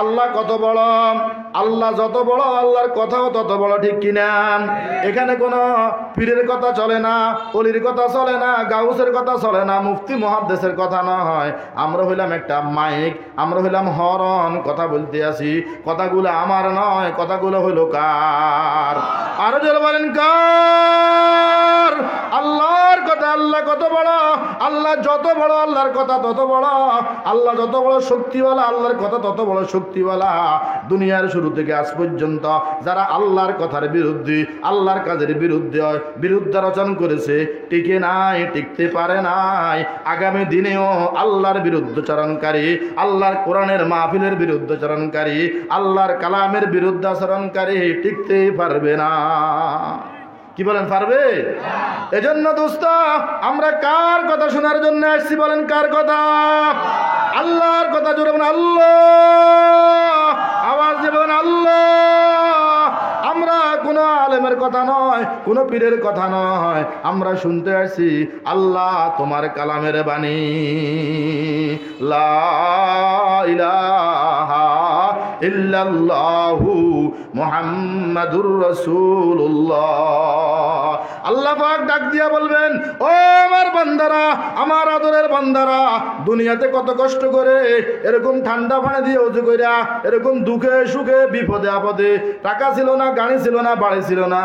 আল্লাহ কত বড়, আল্লাহ যত বড় আল্লাহর কথাও তত বড়, ঠিক কিনা? এখানে কোনো পীরের কথা চলে না, অলির কথা চলে না, গাউসের কথা চলে না, মুফতি মুহাদ্দিসের কথা নয়। আমরা হইলাম একটা মাইক, আমরা হইলাম হরন, কথা বলতে আসি। কথাগুলো আমার নয়, কথাগুলো হইল কার? আরো জোরে বলেন কার? আল্লাহর কথা। আল্লাহ কত বড়, আল্লাহ যত বড় আল্লাহর কথা তত বড়, আল্লাহ যত বড় শক্তিওয়ালা আল্লাহর কথা তত বড় শক্তিওয়ালা। দুনিয়ার শুরু থেকে আজ পর্যন্ত যারা আল্লাহর কথার বিরুদ্ধে, আল্লাহর কাজের বিরুদ্ধে বিরুদ্ধাচরণ করেছে, টিকে নাই, টিকতে পারে নাই। আগামী দিনেও আল্লাহর বিরুদ্ধাচরণকারী, আল্লাহর কোরআনের মাহফিলের বিরুদ্ধাচরণকারী, আল্লাহর কালামের বিরুদ্ধাচরণকারী টিকতেই পারবে না। কি বলেন, পারবে? এজন্য দোস্ত, আমরা কার কথা শোনার জন্য আসছি বলেন? কার কথা? আল্লাহর কথা। জোরে বলেন আল্লাহ, আওয়াজ দিয়ে বলেন আল্লাহ। আমরা কোনো আলেমের কথা নয়, কোনো পীরের কথা নয়, আমরা শুনতে আসছি আল্লাহ তোমার কালামের বাণী। লা ইলাহা ইল্লাল্লাহু মুহাম্মাদুর রাসূলুল্লাহ। আল্লাহ পাক ডাক দিয়া বলবেন, ও আমার বান্দারা, আমার আদরের বান্দারা, দুনিয়াতে কত কষ্ট করে এরকম ঠান্ডা পানি দিয়ে ওযু কইরা, এরকম দুঃখে সুখে বিপদে আপদে, টাকা ছিল না, গাড়ি ছিল না, বাড়ি ছিল না,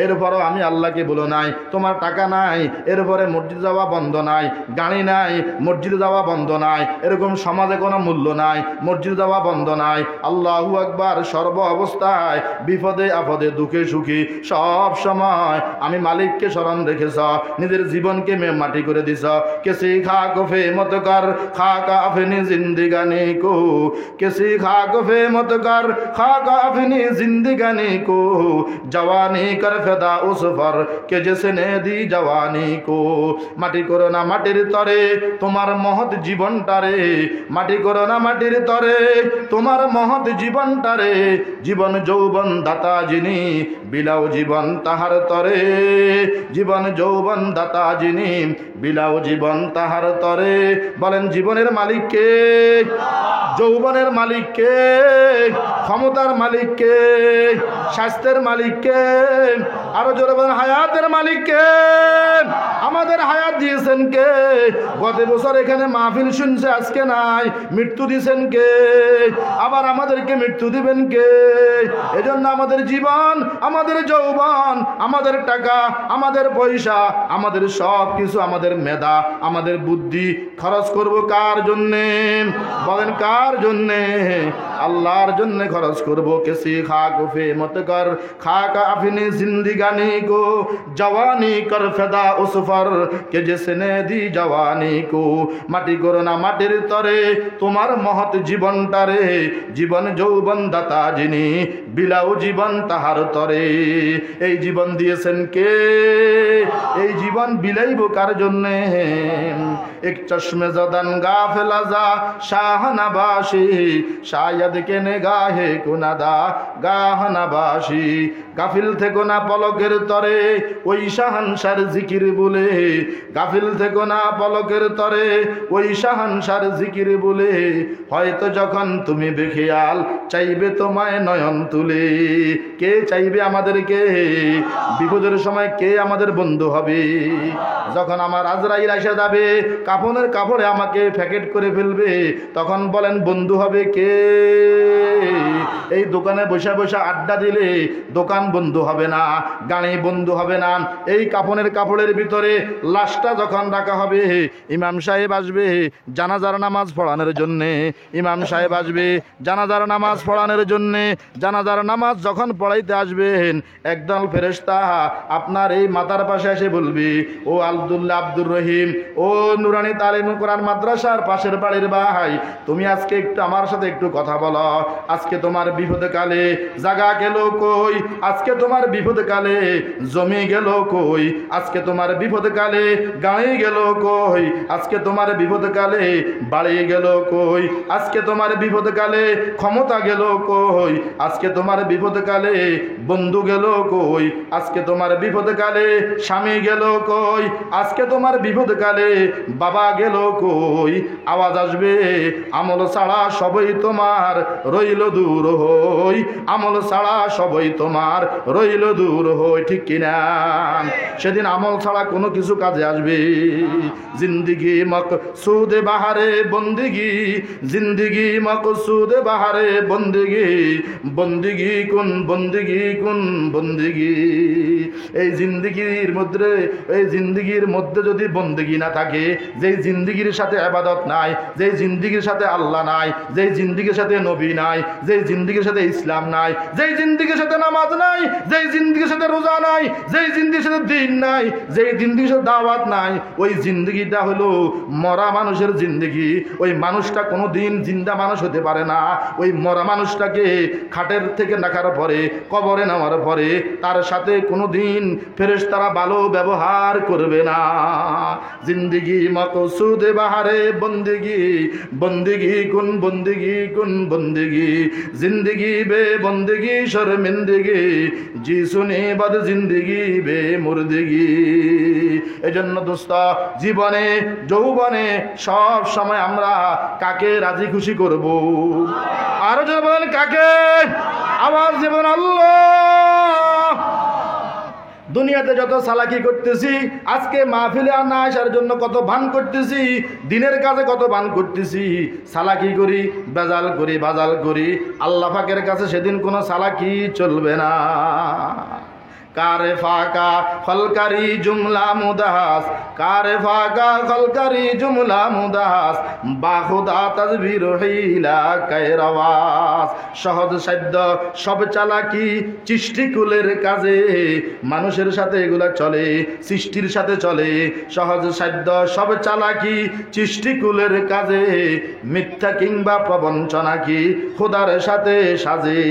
এরপরও আমি আল্লাহকে বলো নাই তোমার টাকা নাই, এরপরে মসজিদ যাওয়া বন্ধ নাই, গাড়ি নাই, মসজিদে যাওয়া বন্ধ নাই, এরকম সমাজে কোনো মূল্য নাই, মসজিদ যাওয়া বন্ধ নাই। আল্লাহু আকবার। সর্ব অবস্থায় বিপদে আপদে দুঃখে সুখী সব সময় আমি মালিককে স্মরণ রেখেছ, নিজের জীবনকে মাটি করে দিছ। কেসি খা কফে মত কর, খা কাফিনি জিন্দিগানি কো, কেসি খা কফে মত কর, খা কাফিনি জিন্দিগানি কো, জওয়ানি কর ফেদা উস ফর কে জেসনে দি জওয়ানি কো। মাটি করো না মাটির তরে তোমার মহৎ জীবনটারে, মাটি করো না মাটির তরে তোমার মহৎ জীবনটারে। জীবন যৌবন দাতা যিনি, বিলাও জীবন তাহার তরে, জীবন যৌবন দাতা যিনি, বিলাও জীবন তাহার তরে। বলেন জীবনের মালিক কে? যৌবনের মালিক কে? ক্ষমতার মালিক কে? স্বাস্থ্যের মালিক কে? আরো জোরে বলেন হায়াতের মালিক কে? আমাদের হায়াত দিয়েছেন কে? গত বছর এখানে মাহফিল শুনছে, আজকে নাই, মৃত্যু দিয়েছেন কে? আবার আমাদেরকে মৃত্যু দিবেন কে? এজন্য আমাদের জীবন, আমাদের যৌবন, আমাদের টাকা, আমাদের পয়সা, আমাদের সব কিছু, আমাদের মেধা, আমাদের বুদ্ধি খরচ করব কার জন্যে? বলেন কার জন্যে? আল্লাহর জন্য খরচ করব। কেসি খা কুফে মত কর, খা কাফিনি জিন্দিগানি কো, জওয়ানি কর ফেদা উসফর কে জেসনে দি জওয়ানি কো। মাটি করো না মাটির তরে তোমার মহৎ জীবনটারে, জীবন যৌবন দাতা যিনি, বিলাও জীবন তাহার তরে। এই জীবন দিয়েছেন কে? এই জীবন বিলাইব কার জন্যে? এক চশমে জদান গাফেলা যা শাহনাবাসী, শায়দ কে নেগাহে কুনাদা গাহনাবাসী। গাফিল থেকো না পলকের তরে ওই শাহানশার জিকির বলে, গাফিল থেকো না পলকের তরে ওই শাহানশার জিকির বলে। হয়তো যখন তুমি বেখেয়াল চাইবে তোমায় নয়ন তুলে। কে চাইবে আমাদেরকে? বিপদের সময় কে আমাদের বন্ধু হবে? যখন আমার আজরাইল এসে যাবে, কাফনের কাপড়ে আমাকে প্যাকেট করে ফেলবে, তখন বলেন বন্ধু হবে কে? এই দোকানে বসে বসে আড্ডা দিলে দোকান বন্ধু হবে না, গাড়ি বন্ধু হবে না। এই কাফনের কাপড়ের ভিতরে লাশটা যখন রাখা হবে, ইমাম সাহেব আসবে জানাজার নামাজ পড়ানোর জন্যে, ইমাম সাহেব আসবে জানাজার নামাজ পড়ানোর জন্যে। জানাজার নামাজ যখন পড়াইতে আসবেন, একদল ফেরেশতা আপনার এই মাথার পাশে এসে বলবে, ও আব্দুল্লাহ আব্দুর রহিম, ও নুরানি তালিম কোরআন মাদ্রাসার পাশের বাড়ির ভাই, তুমি আজকে একটু আমার সাথে একটু কথা বলো। আজকে তোমার বিপদকালে জায়গা গেল কই, আজকে তোমার বিপদকালে জমি গেল কই, আজকে তোমার বিপদকালে গাড়ি গেল কই, আজকে তোমার বিপদকালে বাড়ি গেল কই, আজকে তোমার বিপদকালে ক্ষমতা গেল কই, আজকে তোমার বিপদকালে বন্ধু গেল কই, আজকে তোমার বিপদকালে স্বামী গেল কই, আজকে তোমার বিপদকালে বাবা গেল কই। আওয়াজ আসবে আমল ছাড়া সবই তোমার রইল দূর হই, আমল ছাড়া সবই তোমার রইল দূর হই, ঠিক কিনা? সেদিন আমল ছাড়া কোনো কিছু কাজে আসবে? জিন্দিগি মকসুদ বাহারে বন্দিগি, জিন্দিগি মকসুদ বাহারে বন্দিগি, বন্দিগি কোন বন্দিগি কোন বন্দিগি। এই জিন্দিগির মধ্যে, এই জিন্দিগির মধ্যে যদি বন্দিগি না থাকে, যেই জিন্দিগির সাথে ইবাদত নাই, যেই জিন্দিগির সাথে আল্লাহ নাই, যেই জিন্দিগির সাথে নবী নাই, যেই জিন্দিগির সাথে ইসলাম নাই, যেই জিন্দিগির সাথে নামাজ নাই, যেই জিন্দিগির সাথে রোজা নাই, যেই জিন্দিগির সাথে দিন নাই, যেই জিন্দিগির সাথে দাওয়াত নাই, ওই জিন্দিগিটা হলো মরা মানুষের জিন্দিগি। ওই মানুষটা কোনো দিন জিন্দা মানুষ হতে পারে না। ওই মরা মানুষটাকে খাটের থেকে রাখার পরে, কবরে নেওয়ার পরে তার সাথে কোনো দিন ফেরেশতারা ভালো ব্যবহার করবে না। জিন্দিগি মকসুদ বাহারে বন্দিগি, বন্দিগি কোন বন্দিগি কোন বন্দিগি, জিন্দিগি বে বন্দিগি শর্মিন্দগি, জি সুনি বদ জিন্দিগি বে মুর্দিগি। এজন্য দোস্ত, জীবনে যৌবনে সব সময় আমরা কাকে রাজি খুশি করব? আরো যারা বলেন কাকে? আওয়াজ দেবেন আল্লাহ। দুনিয়াতে যত চালাকি করতেছি, আজকে মাহফিলে না আসার জন্য কত ভান করতেছি, দিনের কাজে কত ভান করতেছি, চালাকি করি, বেজাল করি, বাজাল করি, আল্লাহ পাকের কাছে সেদিন কোনো চালাকি চলবে না। কারে ফাকা ফলকারি জুমলা মুদাস, কারে ফাকা ফলকারি জুমলা মুদাস, বাহুদা তাজবির হিলা কায়রাওয়াস। সহজ সাধ্য সব চালাকি সৃষ্টিকুলের কাজে, মানুষের সাথে এগুলা চলে, সৃষ্টির সাথে চলে। সহজ সাধ্য সব চালাকি সৃষ্টিকুলের কাজে, মিথ্যা কিংবা প্রবঞ্চনা কি খোদার সাথে সাজে।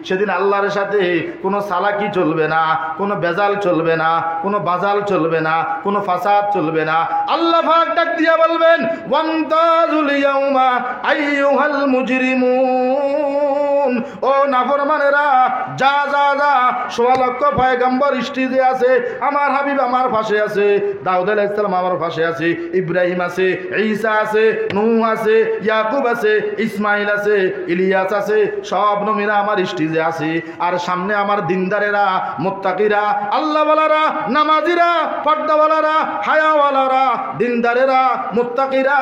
সেদিন আল্লাহর সাথে কোনো চালাকি চলবে না, কোনো বেজাল চলবে না, কোনো বাজাল চলবে না, কোনো ফাসাদ চলবে না। আল্লাহ পাক ডাক দিয়া বলবেন, ওয়ান্তাজুল ইয়াউমা আইয়ুহাল মুজরিমুন, ও নাফরমানেরা, যা যা যা, 16 লক্ষ পয়গম্বর স্টেজে আছে, আমার হাবিব আমার পাশে আছে, দাউদ আলাইহিস সালাম আমার পাশে আছে, ইব্রাহিম আছে, ঈসা আছে, নূহ আছে, ইয়াকুব আছে, ইসমাইল আছে, ইলিয়াস আছে, সব নবীরা আমার স্টেজে আছে। আর সামনে আমার দিনদারেরা, মুত্তাকিরা, আল্লাহওয়ালারা, নামাজিরা, পর্দাওয়ালারা, হায়াওয়ালারা, দিনদারেরা, মুত্তাকিরা,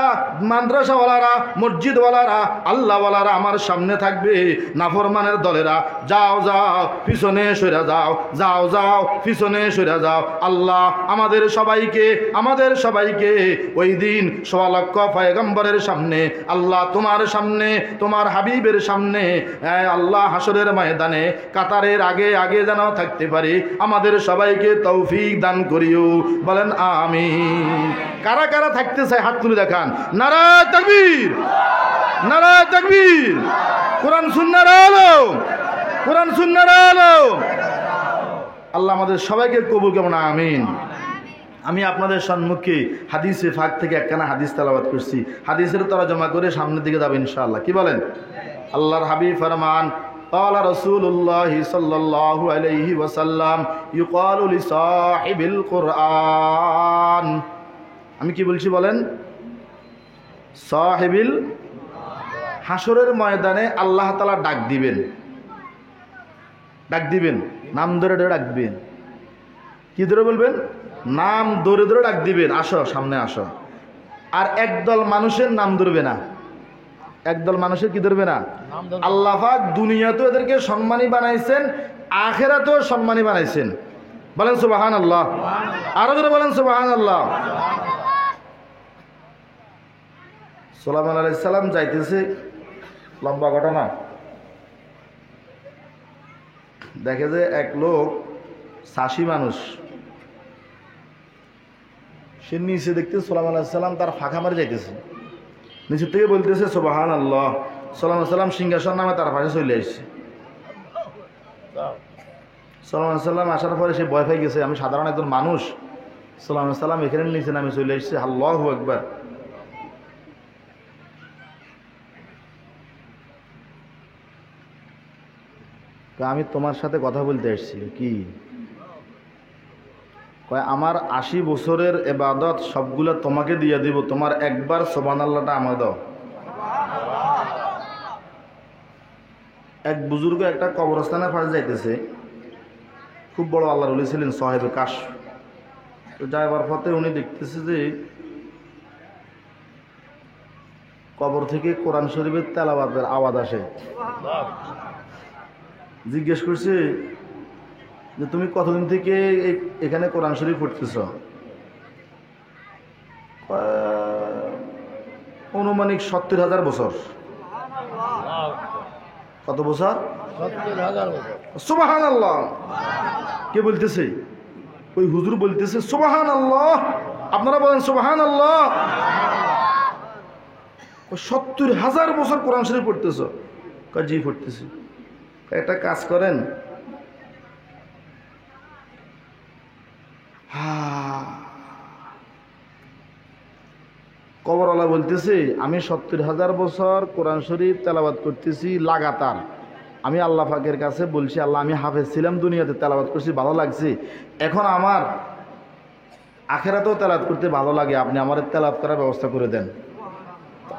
মাদ্রাসাওয়ালারা, মসজিদওয়ালারা, আল্লাহওয়ালারা আমার সামনে থাকবে। নাফরমানের দলেরা, যাও যাও পিছনে সরে যাও, যাও যাও পিছনে সরে যাও। আল্লাহ আমাদের সবাইকে ওই দিন 16 লক্ষ পয়গম্বরের সামনে, আল্লাহ তোমার সামনে, তোমার হাবিবের সামনে, আল্লাহ হাসরের ময়দানে কাতারের আগে আগে যেন থাকতে পারি, আমাদের সবাইকে তৌফিক দান করিও। বলেন আমিন। কারা কারা থাকতে চায় হাত তুলে দেখান। নারায়ে তাকবীর, নারায়ে তাকবীর। কোরআন সুন্নাহর আলো, কোরআন সুন্নাহর আলো। আল্লাহ আমাদের সবাইকে কবুল করুন, আমিন। আমি আপনাদের সম্মুখে হাদিসে ফাক থেকে একখানা হাদিস তেলাওয়াত করছি, হাদিসের তরজমা করে সামনের দিকে যাবে ইনশাআল্লাহ। কি বলেন? আল্লাহর হাবিব ফরমান, قال رسول الله صلى الله عليه وسلم يقال لصاحب القرآن। আমি কি বলছি বলেন? সাহিবিল, হাসরের ময়দানে আল্লাহ তাআলা ডাক দিবেন, ডাক দিবেন, নাম ধরে ধরে ডাক দিবেন। কি ধরে বলবেন? নাম ধরে ধরে ডাক দিবেন, আসো সামনে আসো। আর একদল মানুষের নাম ধরবে না, একদল মানুষের কি ধরবে না? আল্লাহ পাক দুনিয়াতেও এদেরকে সম্মানী বানাইছেন, আখিরাতেও সম্মানী বানাইছেন। বলেন সুবহানাল্লাহ। আরো জোরে বলেন সুবহানাল্লাহ। সুলাইমান আলাইহিস সালাম যাইতেছে, লম্বা ঘটনা, দেখে যে এক লোক চাষি মানুষ, সে নিচে দেখতে সুলাইমান আলাইহিস সালাম তার ফাঁকা মারে যাইতেছে, নিচের থেকে বলতেছে সুবহানাল্লাহ, সাল্লাল্লাহু সাল্লাম সিংহাসন নামে তার পাশে চলে আসছে। সাল্লাল্লাহু সাল্লাম আসার পরে সে ভয় পেয়ে গেছে, আমি সাধারণ একজন মানুষ, সাল্লাল্লাহু সাল্লাম এখানে নিচে নামে চলে এসছে। আল্লাহু আকবার। আমি তোমার সাথে কথা বলতে এসেছি। কি কয়, আমার 80 বছরের ইবাদত সবগুলো তোমাকে দিয়ে দিব, তোমার একবার সুবহানাল্লাহটা আমাকে দাও। এক বুজুর্গ একটা কবরস্থানের পাশে যাইতেছে, খুব বড় আল্লাহর ওলি ছিলেন, সাহেবে কাশ। তো যাইবার পথে উনি দেখতেছে যে কবর থেকে কোরআন শরীফের তেলাওয়াতের আওয়াজ আসে। জিজ্ঞেস করছে যে তুমি কতদিন থেকে এখানে কোরআন শরীফ পড়তেছ? অনুমানিক 70,000 বছর। কত বছর? 70,000 বছর। সুবহানাল্লাহ। কে বলতেছে? ওই হুজুর বলতেছে সুবহানাল্লাহ। আপনারা বলেন সুবহানাল্লাহ। 70,000 বছর কোরআন শরীফ পড়তেছ? জি পড়তেছি। একটা কাজ করেন, কবরওয়ালা বলতেছে আমি 70,000 বছর কোরআন শরীফ তেলাওয়াত করতেছি লাগাতার। আমি আল্লাহ পাকের কাছে বলছি, আল্লাহ আমি হাফেজ ছিলাম, দুনিয়াতে তেলাওয়াত করছি, ভালো লাগছে, এখন আমার আখেরাতেও তেলাওয়াত করতে ভালো লাগে, আপনি আমার তেলাওয়াত করার ব্যবস্থা করে দেন।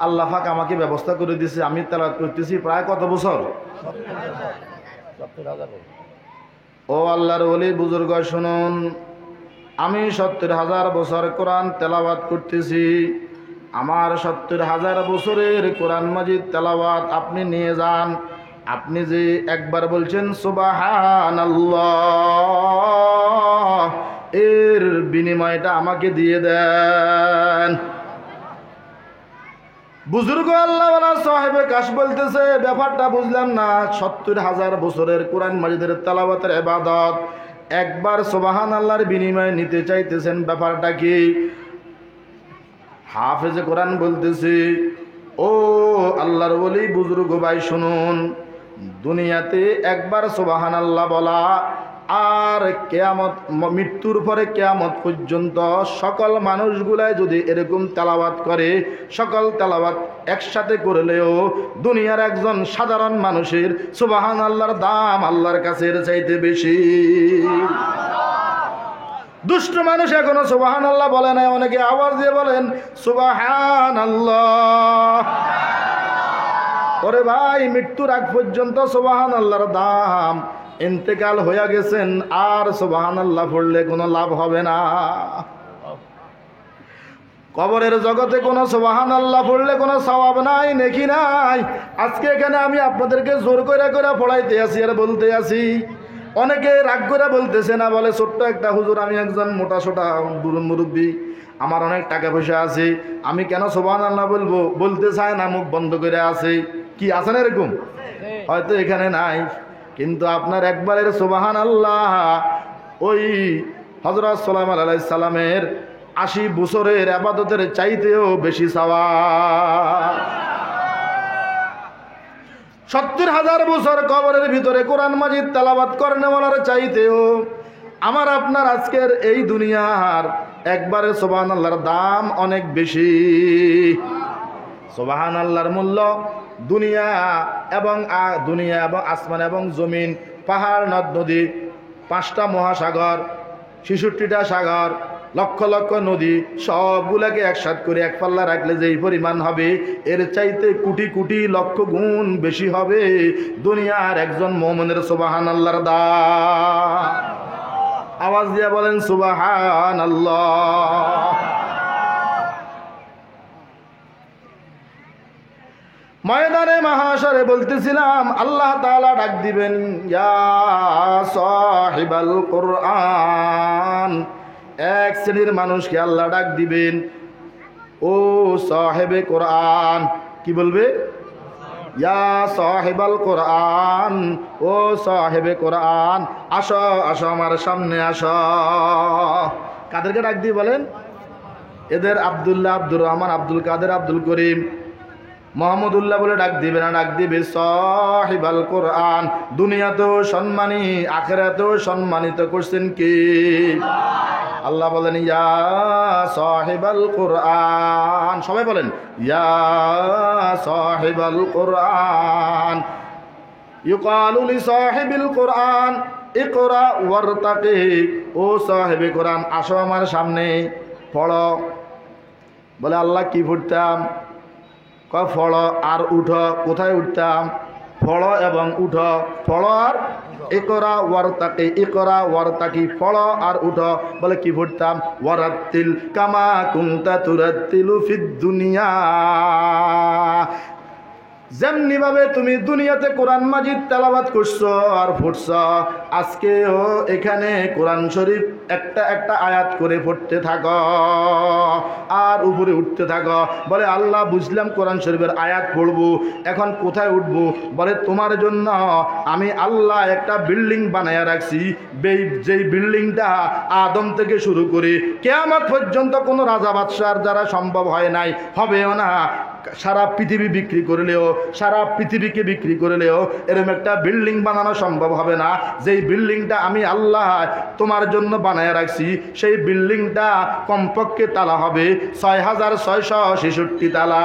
আল্লাহ পাক আমাকে ব্যবস্থা করে দিয়েছে, আমি তেলাওয়াত করতেছি প্রায় কত বছর? 70,000 বছর। ও আল্লাহর ওলি বুজুর্গ শুনুন, আমি 70,000 বছর কোরআন তেলাওয়াত করতেছি, আমার 70,000 বছরের কোরআন মাজিদ তেলাওয়াত আপনি নিয়ে যান। আপনি যে একবার বলছেন সুবহানাল্লাহ, এর বিনিময়টা আমাকে দিয়ে দেন। বুজুর্গ আল্লাহওয়ালা সাহেবে কাশ বলতেছে ব্যাপারটা বুঝলাম না, 70,000 বছরের কোরআন মাজিদের তেলাওয়াতের ইবাদত একবার সুবহানাল্লাহর বিনিময়ে নিতে চাইতেছেন, ব্যাপারটা কি? হাফেজে কোরআন বলতেছে, ও আল্লাহর ওলি বুজুর্গ ভাই শুনুন, দুনিয়াতে একবার সুবহানাল্লাহ বলা আর কিয়ামত, মৃত্যুর পরে কিয়ামত পর্যন্ত সকল মানুষগুলাই যদি এরকম তেলাওয়াত করে, সকল তেলাওয়াত একসাথে করলেও দুনিয়ার একজন সাধারণ মানুষের সুবহানাল্লাহর দাম আল্লাহর কাছে এর চাইতে বেশি। দুষ্ট মানুষ এখনো সুবহানাল্লাহ বলে নাই, অনেকে আওয়াজ দিয়ে বলেন সুবহানাল্লাহ। ওরে ভাই, মৃত্যুর আগ পর্যন্ত সুবহানাল্লাহর দাম, ইন্তেকাল হয়ে গেছেন আর সুবহানাল্লাহ পড়লে কোনো লাভ হবে না। কবরের জগতে কোনো সুবহানাল্লাহ পড়লে কোনো সওয়াব নাই, নেকি নাই। আজকে এখানে আমি আপনাদেরকে জোর করে করে পড়াইতে আসি আর বলতে আসি। অনেকে রাগ করে বলতেছে না, বলে ছোট্ট একটা হুজুর, আমি একজন মোটা সোটা মুরব্বী, আমার অনেক টাকা পয়সা আছে, আমি কেন সুবহানাল্লাহ বলবো? বলতে চায় না, মুখ বন্ধ করে আছে। কি আছে না এরকম? হয়তো এখানে নাই, কিন্তু আপনার একবারের সুবহানাল্লাহ ওই হযরত সুলাইমান আলাইহিস সালামের 80 বছরের ইবাদতের চাইতেও বেশি সওয়াব। 70,000 বছর কবরের ভিতরে কোরআন মাজিদ তেলাওয়াত করেনওয়ালার চাইতেও আমার আপনার আজকের এই দুনিয়ার একবারে সুবহানাল্লাহর দাম অনেক বেশি। সুবহানাল্লাহর মূল্য দুনিয়া এবং আসমান এবং জমিন, পাহাড়, নদ নদী, 5টা মহাসাগর, 66টা সাগর, লক্ষ লক্ষ নদী, সবগুলাকে একসাথ করে এক পাল্লা রাখলে যেই পরিমাণ হবে, এর চাইতে কোটি কোটি লক্ষ গুণ বেশি হবে দুনিয়ার একজন মুমিনের সুবহানাল্লাহর দাম। আওয়াজ দিয়ে বলেন সুবহানাল্লাহ। ময়দানে মাহাশরে বলতেছিলাম, আল্লাহ তাআলা ডাক দিবেন, ইয়া সাহিবাল কোরআন। এক শ্রেণীর মানুষকে আল্লাহ ডাক দিবেন, ও সাহেবে কোরআন। কি বলবে? ইয়া সাহিবাল কোরআন, ও সাহেবে কোরআন, আসো আসো আমার সামনে আসো। কাদেরকে ডাক দিয়ে বলেন? এদের আব্দুল্লাহ, আব্দুর রহমান, আব্দুল কাদের, আব্দুল করিম, মোহাম্মদুল্লাহ বলে ডাক দিবে না, ডাক দিবে সাহিবাল কোরআন। দুনিয়াতেও সম্মানী, আখিরাতেও সম্মানিত করছেন কি? আল্লাহ বলেন ইয়া সাহিবাল কোরআন। সবাই বলেন ইয়া সাহিবাল কোরআন। ইউকালু লি সাহিবিল কোরআন ইকরা ওয়ারতাকি। ও সাহিবে কোরআন, আসো আমার সামনে, পড়ো। বলে আল্লাহ কি পড়তাম? কয় ফড়ো আর উঠো। কোথায় উঠতাম? ফড়ো এবং উঠো, ফড়ো আর ইকরা ওয়ারতাকি, ইকরা ওয়ারতাকি, ফড়ো আর উঠো। বলে কি পড়তাম? ওয়ারাত্তিল কামা কুনতা তুরাত্তিলু ফিদ দুনিয়া। যেমনি ভাবে তুমি দুনিয়াতে কোরআন মাজিদ তেলাওয়াত করছো আর পড়ছো, আজকেও এখানে কোরআন শরীফ একটা একটা আয়াত করে পড়তে থাকো আর উপরে উঠতে থাকো। বলে আল্লাহ বুঝলাম কোরআন শরীফের আয়াত পড়বো, এখন কোথায় উঠবো? বলে তোমার জন্য আমি আল্লাহ একটা বিল্ডিং বানায়া রাখছি, যেই বিল্ডিংটা আদম থেকে শুরু করে কিয়ামত পর্যন্ত কোনো রাজা বাদশার দ্বারা সম্ভব হয় নাই, হবেও না। সারা পৃথিবী বিক্রি করলেও, সারা পৃথিবীকে বিক্রি করলেও এরকম একটা বিল্ডিং বানানো সম্ভব হবে না। যেই বিল্ডিংটা আমি আল্লাহ তোমার জন্য বানায় রাখছি, সেই বিল্ডিংটা কমপক্ষে তালা হবে ৬,৬৬৬ তালা।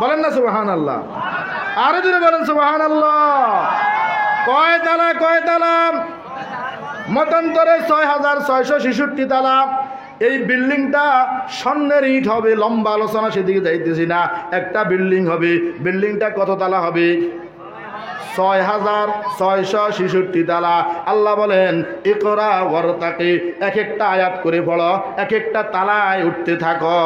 বলেন না সুবহানাল্লাহ? আরো জোরে বলেন সুবহানাল্লাহ। কয় তালা? কয় তালা? মতান্তরে ৬,৬৬৬ তালা। এই বিল্ডিংটা স্বর্ণের ইট হবে। লম্বা আলোচনা সেদিকে যাইতেছি না। একটা বিল্ডিং হবে, বিল্ডিংটা কত তালা হবে? ৬,৬৬৬ তালা। আল্লাহ বলেন ইকরা ওয়ারতাকি, এক একটা আয়াত করে পড়ো, এক একটা তালায় উঠতে থাকো।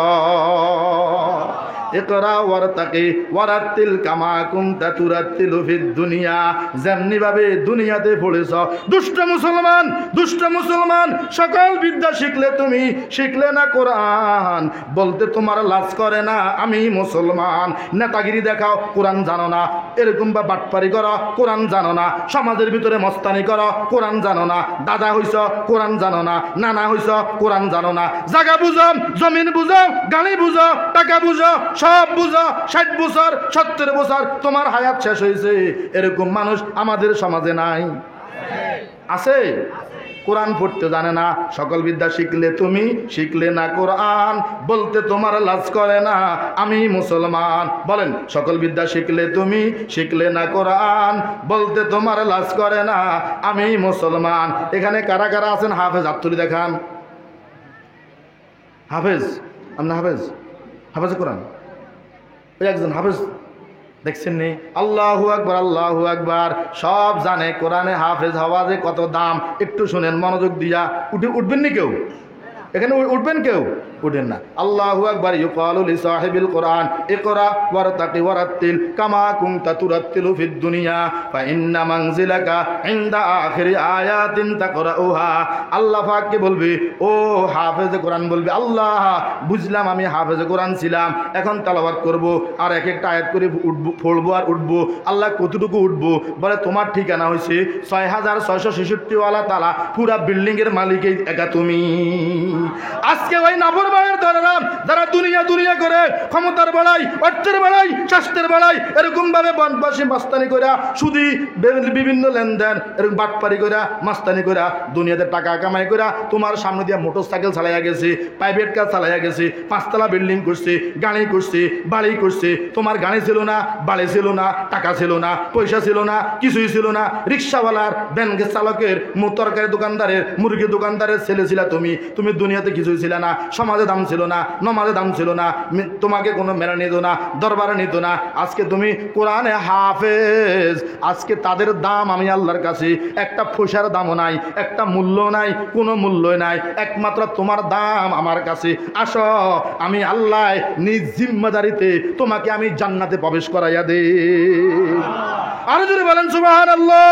ইকরা ওয়ারতাকি ওয়ারাত্তিল কামা কুনতা তুরাত্তিলু ফিদ দুনিয়া। যেমনি ভাবে দুনিয়াতে পড়েছ। দুষ্ট মুসলমান, দুষ্ট মুসলমান, সকল বিদ্যা শিখলে তুমি, শিখলে না কোরআন বলতে তোমার লাজ করে না? আমি মুসলমান। নেতাগিরি দেখাও, কোরআন জানো না। এরকম বা বাটপারি করো, কোরআন জানো না। সমাজের ভিতরে মস্তানি করো, কোরআন জানো না। দাদা হইছ, কোরআন জানো না। নানা হইছ, কোরআন জানো না। জায়গা বুঝো, জমিন বুঝো, গাড়ি বুঝো, টাকা বুঝো, সব বুঝো। ৬০ বছর ৭০ বছর তোমার হায়াত শেষ হয়েছে, এরকম মানুষ আমাদের সমাজে নাই? আছে? কোরআন পড়তে জানে না। সকল বিদ্যা শিখলে তুমি, শিখলে না কোরআন বলতে তোমার লাজ করে না? আমি মুসলমান। বলেন সকল বিদ্যা শিখলে তুমি, শিখলে না কোরআন বলতে তোমার লাজ করে না? আমি মুসলমান। এখানে কারা কারা আছেন হাফেজ? হাততুলি দেখান। হাফেজ? আপনি হাফেজ? হাফেজ কোরআন? ওই একজন হাফেজ দেখছেন নি? আল্লাহু আকবার, আল্লাহু আকবার। সব জানে কোরআনে হাফেজ হওয়া যে কত দাম। একটু শুনেন মনোযোগ দিয়া। উঠবেন নি কেউ? এখানে উঠবেন কেউ? উঠেন না। আল্লাহু আকবার। ইউকালু লি সাহিবিল কোরআন ইকরা ওয়ারতাকি ওয়ারাত্তিল কামা কুনতা তুরাত্তিলু ফিদ দুনিয়া ফা ইন্না মানজিলাকা ইনদা আখিরি আয়াতিন তাকরাউহা। আল্লাহ পাককে বলবে, ও হাফেজ কোরআন বলবে, আল্লাহ বুঝলাম আমি হাফেজ কোরআন ছিলাম, এখন তেলাওয়াত করব আর এক একটা আয়াত করে উঠবো, পড়বো আর উঠবো। আল্লাহ কতটুকু উঠবো? বলে তোমার ঠিকানা হয়েছে ৬,৬৬৬ ওয়ালা তালা, পুরা বিল্ডিং এর মালিক একা তুমি। আজকে ওই নাফরমানের দ্বারা যারা দুনিয়া দুনিয়া করে ক্ষমতার বেড়াই, অর্থের বেড়াই, স্বাস্থ্যের বেড়াই এরকম ভাবে বনবাসী মাস্তানি করে, শুধু বিভিন্ন লেনদেন এরকম বাটপারি করে, মাস্তানি করে, দুনিয়াতে টাকা কামাই করে তোমার সামনে দিয়ে মোটর সাইকেল চালাইয়া গেছে, প্রাইভেট কার চালাইয়া গেছে, ৫ তলা বিল্ডিং করছে, গাড়ি করছে, বাড়ি করছে। তোমার গাড়ি ছিল না, বাড়ি ছিল না, টাকা ছিল না, পয়সা ছিল না, কিছুই ছিল না। রিক্সাওয়ালার, ভ্যান চালকের, তরকারি দোকানদারের, মুরগি দোকানদারের ছেলে ছিল তুমি। তুমি দুনিয়াতে কিছুই ছিল না, সমাজে দাম ছিল না, নমাজে দাম ছিল না, তোমাকে কোনো মেলা নিত না, দরবারে নিত না। আজকে তুমি কোরআনে হাফেজ। আজকে তাদের দাম আমি আল্লাহর কাছে একটা পয়সার দামও নাই, একটা মূল্য নাই, কোনো মূল্যই নাই। একমাত্র তোমার দাম আমার কাছে। আসো, আমি আল্লাহ নিজ জিম্মাদারিতে তোমাকে আমি জান্নাতে প্রবেশ করাইয়া দে। আরো জোরে বলেন সুবহানাল্লাহ।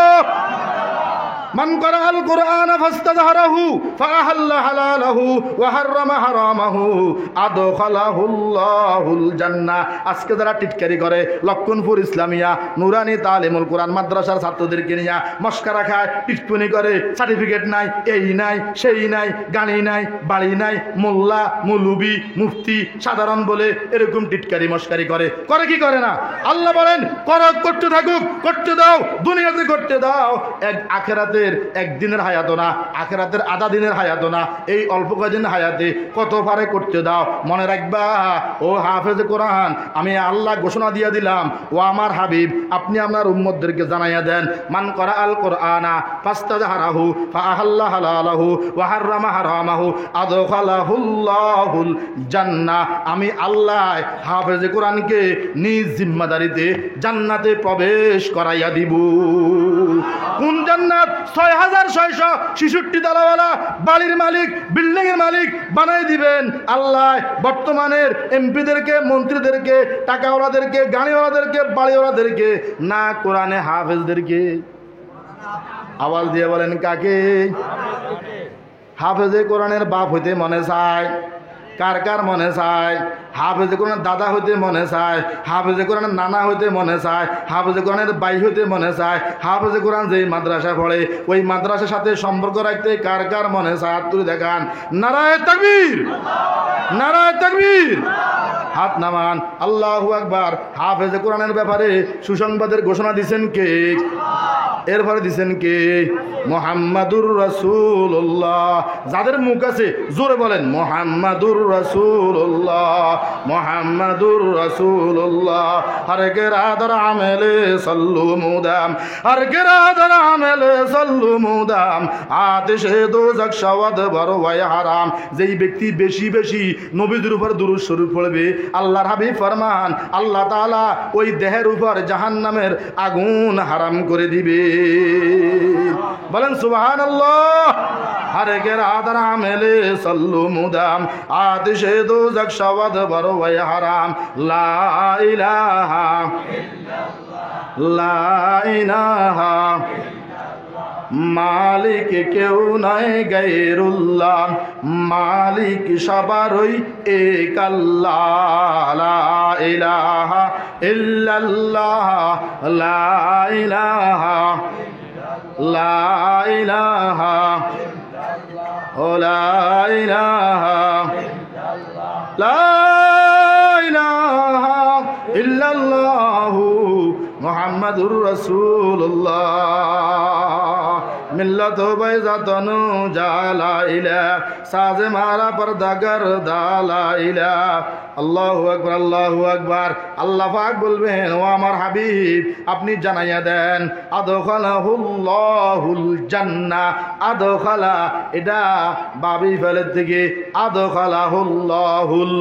মান ক্বারাআল কুরআনা ফাস্তাযহারাহু ফাআহাল্লা হালালাহু ওয়া হাররামা হারামাহু আদখালাহুল্লাহুল জান্নাহ। আজকে যারা টিটকারি করে লক্ষণপুর ইসলামিয়া নুরানি তালিমুল কোরআন মাদ্রাসার ছাত্রদেরকে নিয়ে মস্কারা খায়, টিটপুনি করে, সার্টিফিকেট নাই, এই নাই, সেই নাই, গাড়ি নাই, বাড়ি নাই, মোল্লা মুলুবি মুফতি সাধারণ বলে এরকম টিটকারি মস্কারি করে কি করে না? আল্লাহ বলেন করতে থাকুক, করতে দাও, দুনিয়াতে করতে দাও। আখেরাতের একদিনের হায়াত না, আখেরাতের আধা দিনের হায়াত না, এই অল্প কদিন হায়াতে কত পারে করতে দাও। মনে রাখবা ও হাফেজ কোরআন, আমি আল্লাহ ঘোষণা দিয়ে দিলাম, ও আমার হাবিব আপনি আপনার উম্মতদেরকে জানাইয়া দেন, মান ক্বারাআল কুরআনা ফাস্তাযহারাহু ফাআহাল্লা হালালাহু ওয়া হাররামা হারামাহু আদখালাহুল্লাহুল জান্নাহ। আমি আল্লাহ হাফেজ কোরআনকে নিজ জিম্মাদারিতে জান্নাতে প্রবেশ করাইয়া দিব। কোন জান্নাত? ৬৬৬৬ তালাওয়ালা বাড়ির মালিক, বিল্ডিং এর মালিক বানাই দিবেন আল্লাহ। বর্তমানের এমপিদেরকে, মন্ত্রীদেরকে, টাকাওয়ালাদেরকে, গাড়িওয়ালাদেরকে, বাড়িওয়ালাদেরকে না, কোরআনে হাফেজদেরকে। আওয়াজ দিয়ে বলেন কাকে? হাফেজে কোরআনের বাপ হইতে মনে চায়? কার কার মনে চায়? হাফেজে কোরআনের দাদা হইতে মনে চায়, হাফেজে কোরআনের নানা হইতে মনে চায়, হাফেজে কোরআনের বাই হইতে মনে চায়, হাফেজে কোরআন যেই মাদ্রাসা পড়ে ওই মাদ্রাসার সাথে সম্পর্ক রাখতে কার কার মনে চায়? হাত তুলে দেখান। নারায়ে তাকবীর, নারায়ে তাকবীর। হাত নামান। আল্লাহু আকবার। হাফেজে কোরআনের ব্যাপারে সুসংবাদের ঘোষণা দিছেন কে? এরপরে দিছেন কে? মুহাম্মাদুর রাসূলুল্লাহ। যাদের মুখ আছে জোরে বলেন মুহাম্মাদুর রাসূলুল্লাহ, মুহাম্মাদুর রাসূলুল্লাহ। হর গিরাদার আমেলে সাল্লু মুদাম, হর গিরাদার আমেলে সাল্লু মুদাম। আতিশে দোজখ শাওয়াদ বরওয়ায় হারাম। যেই ব্যক্তি বেশি বেশি নবীদের উপর দুরূদ শরীফ পড়বে, আল্লাহর হাবিব ফরমান আল্লাহ তাআলা ওই দেহের উপর জাহান্নামের আগুন হারাম করে দিবে। বলেন সুবহানাল্লাহ। হর গিরাদার আমেলে সাল্লু মুদাম, আতিশে দোজখ শাওয়াদ বরওয়ায় হারাম। লা ইলাহা ইল্লাল্লাহ, লা ইলাহা মালিক কেউ নাই গায়রুল্লাহ, মালিক সবারই এক আল্লাহ। লা ইলাহা ইল্লাল্লাহ, লা ইলাহা, লা ইলাহা, ও লা ইলাহা, লা ইলাহা ইল্লাল্লাহু মুহাম্মাদুর রাসূলুল্লাহ। মিল্লাত বাইজাতনু জালাইলা, সাজে মারা পরদাগর দালাইলা। আল্লাহু আকবার, আল্লাহু আকবার। আল্লাহ পাক বলবেন ও আমার হাবিব আপনি জানাইয়া দেন আদখালাহুল্লাহুল জান্নাহ। আদখালা এটা বাবি ফেলের থেকে আদখালাহুল্লাহুল,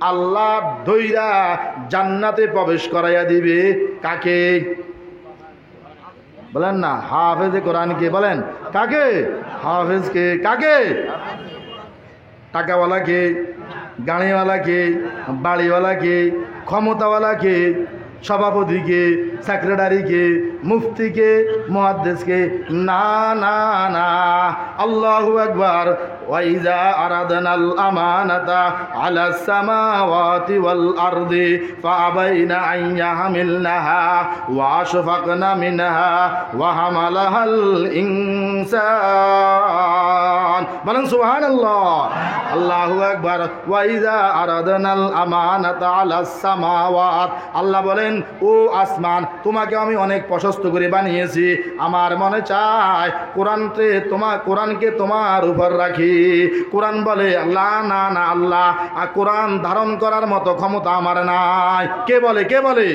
আল্লাহ ধইরা জান্নাতে প্রবেশ করাইয়া দিবে। কাকে বলেন না? হাফেজে কোরআনকে। বলেন কাকে? হাফেজকে। কাকে? টাকাওয়ালাকে, গাড়িওয়ালাকে, বাড়িওয়ালাকে, ক্ষমতাওয়ালাকে, সভাপতিকে, সেক্রেটারিকে, মুফতিকে, মুহাদ্দিসকে না, না, না। আল্লাহু আকবার। ওয়াইজা আরাদনাল আমানাতা আলাস সামাওয়াতি ওয়াল আরদি ফাআবাইনা আন ইয়াহমিলনাহা ওয়া আশফাকনা মিনহা ওয়া হামালাহাল ইনসান। বলেন সুবহানাল্লাহ। আল্লাহু আকবার। ওয়াইজা আরাদনাল আমানাতা আলাস সামাওয়াত, আল্লাহ বলেন ও আসমান তোমাকে আমি অনেক প্রশস্ত করে বানিয়েছি, আমার মনে চায় কোরআনকে তোমার উপর রাখি। কোরআন বলে আল্লাহ না, না আল্লাহ কোরআন ধারণ করার মতো ক্ষমতা আমার নাই। কে বলে? কে বলে?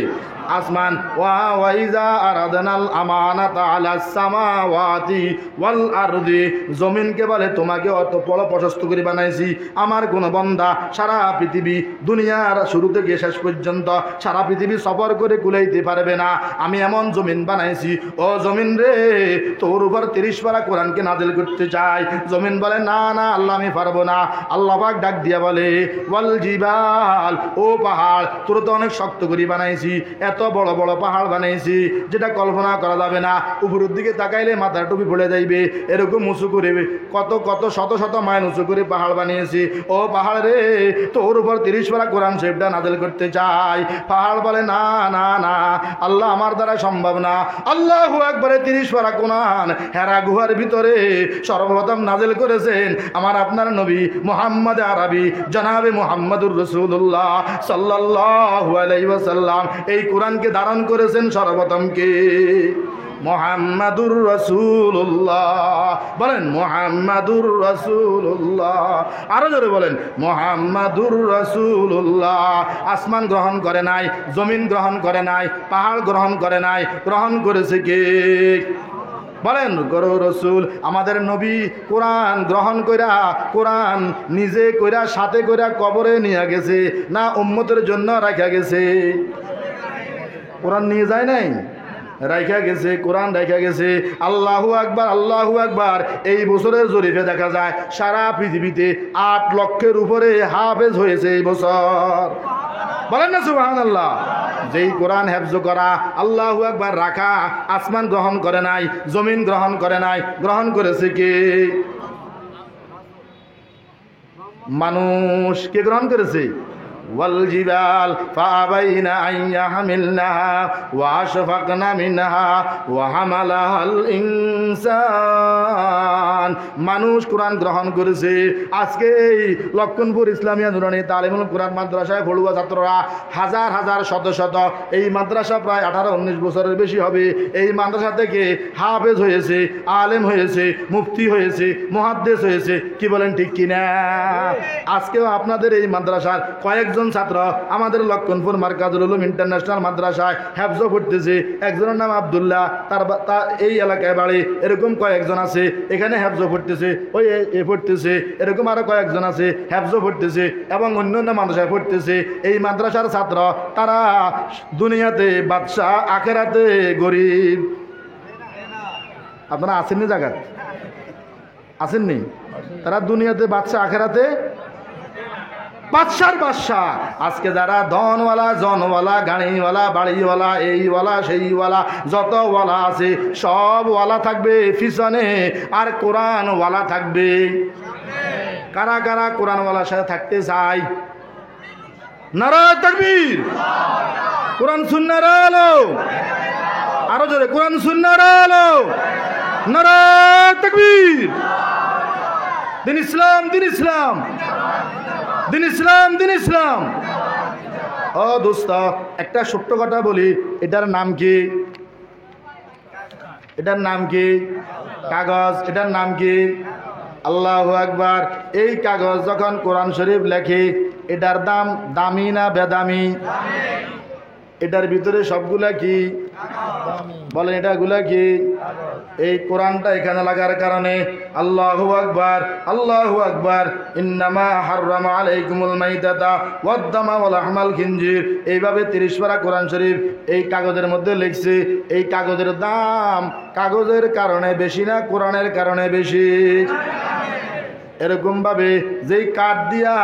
আসমান। ওয়াইজা আরাদনাল আমানাতা আলাস সামাওয়াতি ওয়াল আরদি, জমিনকে বলে তোমাকে অত বড় প্রশস্ত করে বানাইছি, আমার কোন বান্দা সারা পৃথিবী দুনিয়ার শুরু থেকে শেষ পর্যন্ত সারা পৃথিবী সফর করে কুলাইতে পারবে না। আমি এমন জমিন বানাইছি, ও জমিন রে তোর উপর 30 পারা কোরআনকে নাজিল করতে চাই। জমিন বলে না, না আল্লাহ আমি পারবো না। আল্লাহ পাক ডাক দিয়া বলে ওয়াল জিবাল, ও পাহাড় তোর তো অনেক শক্ত করে বানাইছি, এত এত বড় বড় পাহাড় বানিয়েছি যেটা কল্পনা করা যাবে না। উপরের দিকে তাকাইলে মাথার টুপি পড়ে যাইবে, এরকম উঁচু করে কত কত শত শত মাইল উঁচু করে পাহাড় বানিয়েছি। ও পাহাড় রে, তোর উপর 30 পারা কোরআন শরীফটা নাযিল করতে চাই। পাহাড় বলে না না না, আল্লাহ আমার দ্বারা সম্ভব না। আল্লাহু আকবার, 30 পারা কোরআন হেরা গুহার ভিতরে সর্বপ্রথম নাযিল করেছেন আমার আপনার নবী মুহাম্মদ আরবি জনাবে মুহাম্মদুর রাসূলুল্লাহ সাল্লাল্লাহু আলাইহি ওয়াসাল্লাম। এই কোরআনকে ধারণ করেছেন সর্বপ্রথম কে? মুহাম্মাদুর রাসূলুল্লাহ। বলেন মুহাম্মাদুর রাসূলুল্লাহ। আরো জোরে বলেন মুহাম্মাদুর রাসূলুল্লাহ। আসমান গ্রহণ করে নাই, জমিন গ্রহণ করে নাই, পাহাড় গ্রহণ করে নাই, গ্রহণ করেছে কে? বলেন গরু রসুল। আমাদের নবী কোরআন গ্রহণ কইরা, কোরআন নিজে কইরা সাথে কইরা কবরে নিয়ে গেছে না উম্মতের জন্য রাখা গেছে? কোরআন নিয়ে যায় নাই, রাইখা গেছে, কোরআন রাইখা গেছে। আল্লাহু আকবার, আল্লাহু আকবার। এই বছরের জরিপে দেখা যায় সারা পৃথিবীতে 8 লক্ষের উপরে হাফেজ হয়েছে এই বছর। বলেন না সুবহানাল্লাহ। যেই কোরআন হেফজ করা, আল্লাহু আকবার রাখা, আসমান গ্রহণ করে নাই, জমিন গ্রহণ করে নাই, গ্রহণ করেছে কে? মানুষ। কে গ্রহণ করেছে? والجبال فأبين أن يحملنها وأشفقن منها وحملها الإنسان। মানুষ কোরআন গ্রহণ করেছে। আজকে এই লক্ষণপুর ইসলামিয়া নুরানী তালিমুল কোরআন মাদ্রাসায় পড়ুয়া ছাত্ররা হাজার হাজার শত শত, এই মাদ্রাসা প্রায় 18-19 বছরের বেশি হবে। এই মাদ্রাসা থেকে হাফেজ হয়েছে, আলেম হয়েছে, মুফতি হয়েছে, মুহাদ্দিস হয়েছে। কি বলেন ঠিক কিনা? আজকেও আপনাদের এই মাদ্রাসার কয়েকজন ছাত্র আমাদের লক্ষণপুর মার্কাজুল উলুম ইন্টারন্যাশনাল মাদ্রাসায় হেফজ পড়তেছে। একজনের নাম আব্দুল্লাহ, তার এই এলাকায় বাড়ি। এরকম কয়েকজন আছে এখানে হেফজ পড়তেছে, ওই এ পড়তেছে, এরকম আরো কয়েকজন আছে হেফজ পড়তেছে এবং অন্য অন্য মাদ্রাসায় পড়তেছে। এই মাদ্রাসার ছাত্র তারা দুনিয়াতে বাদশাহ, আখেরাতে গরিব। আপনারা আসেননি? জায়গা আসেননি? তারা দুনিয়াতে বাদশাহ, আখেরাতে বাদশার বাদশাহ। আজকে যারা ধনওয়ালা, জনওয়ালা, গাড়িওয়ালা, বাড়িওয়ালা, এইওয়ালা সেইওয়ালা, যত ওয়ালা আছে সব ওয়ালা থাকবে পিছনে, আর কোরআনওয়ালা থাকবে। কারা কারা কোরআনওয়ালার সাথে থাকতে চায়? নারায়ে তাকবীর। কোরআন সুন্নাহর আলো। আরো জোরে কোরআন সুন্নাহর আলো। নারায়ে তাকবীর। দিন ইসলাম, দিন ইসলাম, দিন ইসলাম, দিন ইসলাম। ও দোস্ত, একটা ছোট্ট কথা বলি। এটার নাম কি? এটার নাম কি? কাগজ। এটার নাম কি? আল্লাহু আকবার। এই কাগজ যখন কোরআন শরীফ লেখে, এটার দাম দামি না বেদামি? এটার ভিতরে সবগুলা কি? বলেন এটাগুলা কি? এই কোরআনটা এখানে লাগার কারণে আল্লাহু আকবার, আল্লাহু আকবার। ইন্নামা হাররামা আলাইকুমুল মাইতাতা ওয়াদ-দামা ওয়া লাহমাল খিনজির। এইভাবে 30 পারা কোরআন শরীফ এই কাগজের মধ্যে লিখছে। এই কাগজের দাম কাগজের কারণে বেশি না কোরআনের কারণে বেশি? এরকম ভাবে যেই কাঠ দিয়া,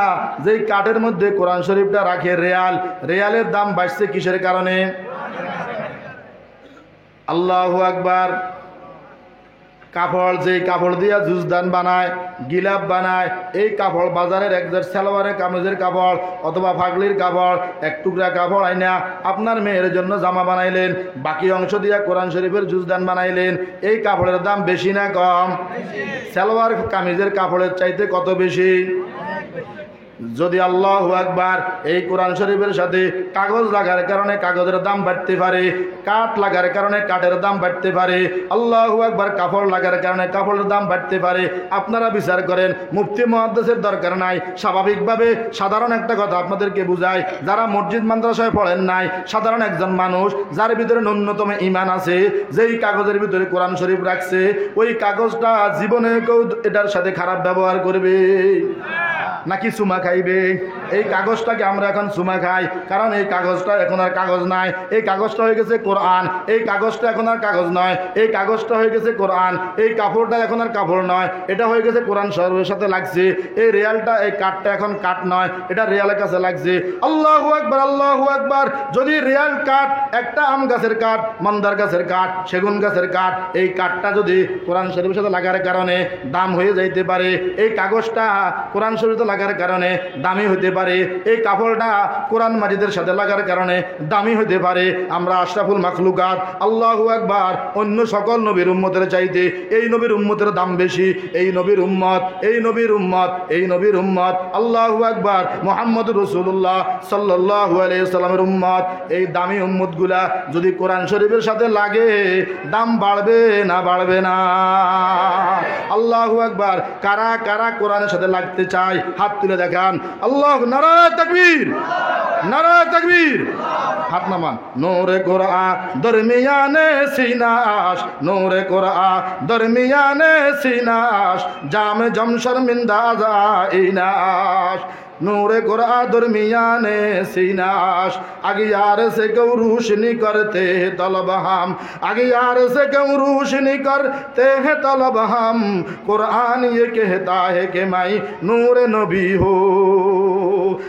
যেই কাঠের মধ্যে কোরআন শরীফটা রাখে রেয়াল, রেয়ালের দাম বাড়ছে কিসের কারণে? আল্লাহু আকবার। কাপড়, যেই কাপড় দিয়া জুজদান বানায়, গিলাপ বানায়, এই কাপড় বাজারের একজন সালোয়ারের কামিজের কাপড় অথবা ফাগলির কাপড়, এক টুকরা কাপড় আইনা আপনার মেয়ের জন্য জামা বানাইলেন, বাকি অংশ দিয়া কোরআন শরীফের জুজদান বানাইলেন। এই কাপড়ের দাম বেশি না কম? সালোয়ার কামিজের কাপড়ের চাইতে কত বেশি? যদি আল্লাহু আকবার এই কোরআন শরীফের সাথে কাগজ লাগার কারণে কাগজের দাম বাড়তে পারে, কাঠ লাগার কারণে কাঠের দাম বাড়তে পারে, আল্লাহু আকবার কাপড় লাগার কারণে কাপড়ের দাম বাড়তে পারে। আপনারা বিচার করেন, মুফতি মুহাদ্দিসের দরকার নাই। স্বাভাবিকভাবে সাধারণ একটা কথা আপনাদেরকে বুঝাই, যারা মসজিদ মাদ্রাসায় পড়েন নাই, সাধারণ একজন মানুষ যার ভিতরে ন্যূনতম ঈমান আছে, যেই কাগজের ভিতরে কোরআন শরীফ রাখছে, ওই কাগজটা জীবনে কেউ এটার সাথে খারাপ ব্যবহার করবে নাকি চুমা খাইবে? এই কাগজটাকে আমরা এখন চুমা খাই, কারণ এই কাগজটা এখন আর কাগজ নাই, এই কাগজটা হয়ে গেছে কোরআন। এই কাগজটা এখন আর কাগজ নয়, এই কাগজটা হয়ে গেছে কোরআন। এই কাপড়টা এখন আর কাপড় নয়, এটা হয়ে গেছে কোরআন শরীফের সাথে লাগছে। এই রিয়ালটা, এই কাঠটা এখন কাঠ নয়, এটা রিয়ালের কাছে লাগছে। আল্লাহু আকবার, আল্লাহু আকবার। যদি রিয়াল কাঠ, একটা আম গাছের কাঠ, মন্দার গাছের কাঠ, সেগুন গাছের কাঠ, এই কাঠটা যদি কোরআন শরীফের সাথে লাগার কারণে দাম হয়ে যাইতে পারে, এই কাগজটা কোরআন শরীফে লাগার কারণে দামি হতে পারে, এই কাপড়টা কোরআন মাজিদের সাথে লাগার কারণে দামি হতে পারে, আমরা আশরাফুল মাখলুকাত, আল্লাহু আকবার, অন্য সকল নবীর উম্মতের চাইতে এই নবীর উম্মতের দাম বেশি। এই নবীর উম্মত, এই নবীর উম্মত, এই নবীর উম্মত, আল্লাহু আকবার, মুহাম্মদ রাসূলুল্লাহ সাল্লাল্লাহু আলাইহি ওয়াসাল্লামের উম্মত। এই দামি উম্মতগুলা যদি কোরআন শরীফের সাথে লাগে, দাম বাড়বে না বাড়বে না? আল্লাহু আকবার। কারা কারা কোরআনের সাথে লাগতে চায় হাত তুলে দেখান। আল্লাহ, নারায়ে তাকবীর, নারায়ে তাকবীর। হাত নামান। নূরে কোরআন দরমিয়ানে সিনাশ, নূরে কোরআন দরমিয়ানে সিনাশ, জামে জম শর্মিন্দা যাইনাশ। नूरे कुरान दरमियाने सीनाश, आगे यार से क्यों रोशनी करते हैं तलब हम, आगे यार से क्यों रोशनी करते हैं तलब हम। कुरान ये कहता है कि मैं नूर नबी हो,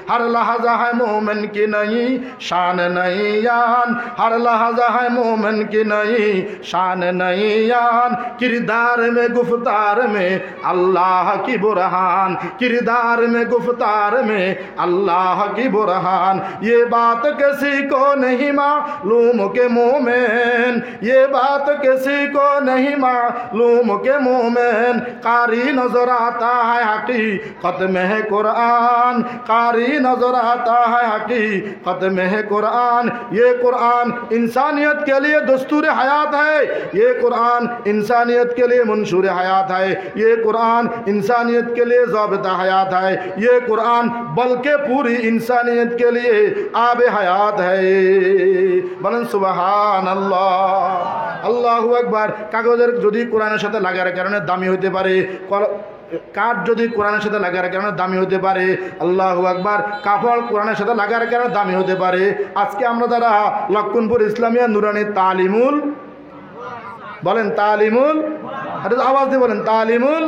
हर लहजा है मोमिन की नहीं शान नहीं यान, हर लहजा है मोमिन की नहीं शान नहीं यान। किरदार में गुफ्तार में अल्लाह की बुरहान, किरदार में गुफ्तार में अल्लाह की बुरहान। ये बात किसी को नहीं मालूम के मोमिन, ये बात किसी को नहीं मालूम के मोमिन। कारी नजर आता है हकीकत में है कुरान, कारी नजर आता है हकीकत में है कुरान। ये कुरान इंसानियत के लिए दस्तूर हयात है, ये कुरान इंसानियत के लिए मंशूर हयात है, ये कुरान इंसानियत के लिए ज़ाबिता हयात है, ये कुरान बल्कि पूरी इंसानियत के लिए आब हयात है। বলেন সুবহানাল্লাহ, আল্লাহু আকবার। কাগজের যদি কোরআনের সাথে লাগার কারণে দামি হতে পারে, কাঠ যদি কোরআনের সাথে লাগার কারণে দামি হতে পারে, আল্লাহু আকবার, কাপড় কোরআনের সাথে লাগার কারণে দামি হতে পারে। আজকে আমরা যারা লক্ষণপুর ইসলামিয়া নুরানি তালিমুল, বলেন তালিমুল, আওয়াজ দিয়ে বলেন তালিমুল,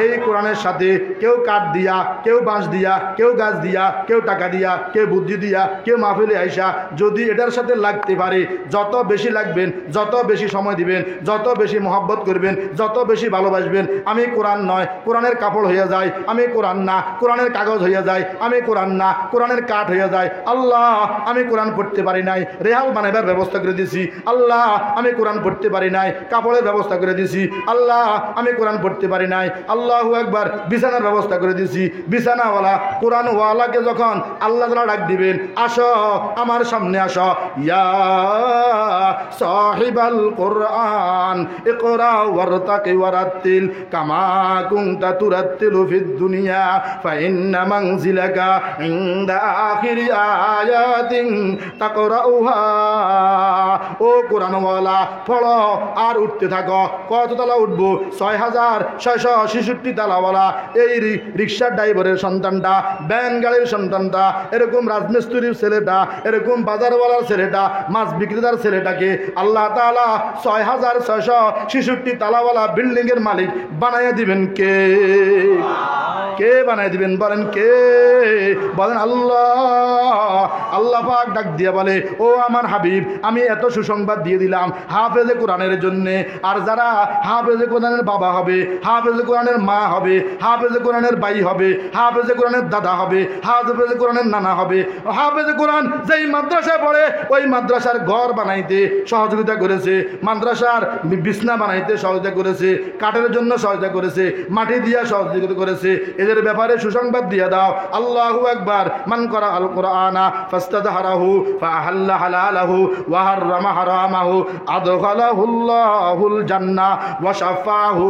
এই কোরআনের সাথে কেউ কাঠ দিয়া, কেউ বাঁশ দিয়া, কেউ গাছ দিয়া, কেউ টাকা দিয়া, কেউ বুদ্ধি দিয়া, কেউ মাহফিলে আইসা যদি এটার সাথে লাগতে পারে, যত বেশি লাগবেন, যত বেশি সময় দিবেন, যত বেশি মহব্বত করবেন, যত বেশি ভালোবাসবেন, আমি কোরআন নয় কোরআনের কাপড় হয়ে যায়, আমি কোরআন না কোরআনের কাগজ হয়ে যায়, আমি কোরআন না কোরআনের কাঠ হয়ে যায়। আল্লাহ, আমি কোরআন পড়তে পারি নাই, রেহাল বানাবার ব্যবস্থা করে দিছি। আল্লাহ, আমি কোরআন পড়তে পারি নাই, কাপড়ের ব্যবস্থা করে দিছি। আল্লাহ, আমি কোরআন পড়তে পারি নাই, আল্লাহু আকবার, বিছানার ব্যবস্থা করে দিছি। বিছানাওয়ালা কোরআনওয়ালাকে যখন আল্লাহ তাআলা ডাক দিবেন, আসো আমার সামনে আসো, ইয়া সাহিবাল কোরআন ইকরা ওয়ারতাকি ওয়ারাতিল কামা কুনতা তুরাতিলু ফিদ দুনিয়া ফাইন্না মানজিলাকা ইনদা আখিরি আয়াতিন তাকরাউহা। ও কোরআনওয়ালা, পড়ো আর উঠতে থাকো। কত তালা উঠবো? 6666 তালাওয়ালা এই রিক্সার ড্রাইভারের সন্তানটা, ভ্যান গাড়ির সন্তানটা, এরকম রাজমিস্ত্রির ছেলেটা, এরকম বাজারওয়ালার ছেলেটা, মাছ বিক্রেতার ছেলেটাকে আল্লাহ তাআলা 6666 তালাওয়ালা বিল্ডিং এর মালিক বানাইয়া দিবেন কে? কে বানাই দিবেন? বলেন কে? বলেন আল্লাহ। আল্লাহ পাক ডাক দিয়া বলে, ও আমার হাবিব, আমি এত সুসংবাদ দিয়ে দিলাম হাফেজে কোরআনের জন্য। আর যারা হাফেজে কোরআনের বাবা হবে, হাফেজে কোরআনের মা হবে, হাফেজে কোরআনের ভাই হবে, হাফেজে কোরআনের দাদা হবে, হাফেজে কোরআনের নানা হবে, হাফেজে কোরআন যেই মাদ্রাসায় পড়ে ওই মাদ্রাসার ঘর বানাইতে সহযোগিতা করেছে, মাদ্রাসার বিছনা বানাইতে সহযোগিতা করেছে, কাঠের জন্য সহযোগিতা করেছে, মাটি দিয়া সহযোগিতা করেছে, এদের ব্যাপারে সুসংবাদ দিয়ে দাও। আল্লাহু আকবার। মান করা আল কোরআনা ফাস্তাযহারাহু ফাআহাল্লা হালালাহু ওয়া হাররামা হারামাহু আদখালাহুল্লাহুল জান্নাহ ওয়া শাফাহু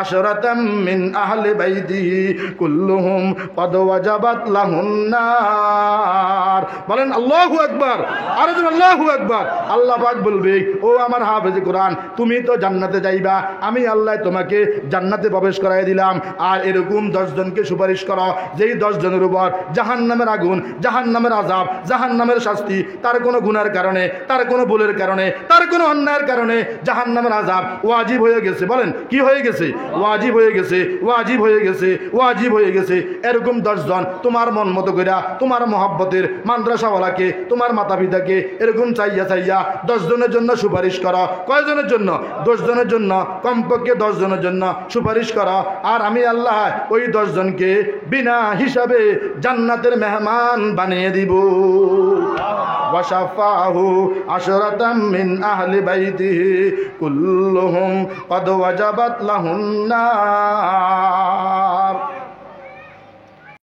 আশরাতাম মিন আহলি বাইতিহি কুল্লুহুম ক্বাদ ওয়াজাবাত লাহুন নার। বলেন আল্লাহু আকবার। আর আল্লাহু আকবার। আল্লাহ পাক বলবে, ও আমার হাফেজে কোরআন, তুমি তো জান্নাতে যাইবা, আমি আল্লাহ তোমাকে জান্নাতে প্রবেশ করাই দিলাম। আর এরকম 10 জনকে জনকে সুপারিশ করো, যেই 10 জনের উপর জাহান্নামের আগুন, জাহান্নামের আযাব, জাহান্নামের শাস্তি, তার কোনো গুনার কারণে, তার কোনো ভুলের কারণে, তার কোনো অন্যায়ের কারণে জাহান্নামের আযাব ওয়াজিব হয়ে গেছে। বলেন কি হয়ে গেছে? ওয়াজিব হয়ে গেছে, ওয়াজিব হয়ে গেছে, ওয়াজিব হয়ে গেছে। এরকম 10 জন তোমার মন মতো কইরা, তোমার মহব্বতের মাদ্রাসাওয়ালাকে, তোমার মাতা পিতাকে এরকম চাইয়া চাইয়া 10 জনের জন্য সুপারিশ করো। কয়জনের জন্য? 10 জনের জন্য, কমপক্ষে 10 জনের জন্য সুপারিশ করো। আর আমি আল্লাহ ওই 10 জনকে বিনা হিসাবে জান্নাতের মেহমান বানিয়ে দিব। ওয়াশাফাহু আশরাতাম মিন আহলি বাইতিহি কুল্লুহুম ক্বাদ ওয়াজাবাত লাহুন নার।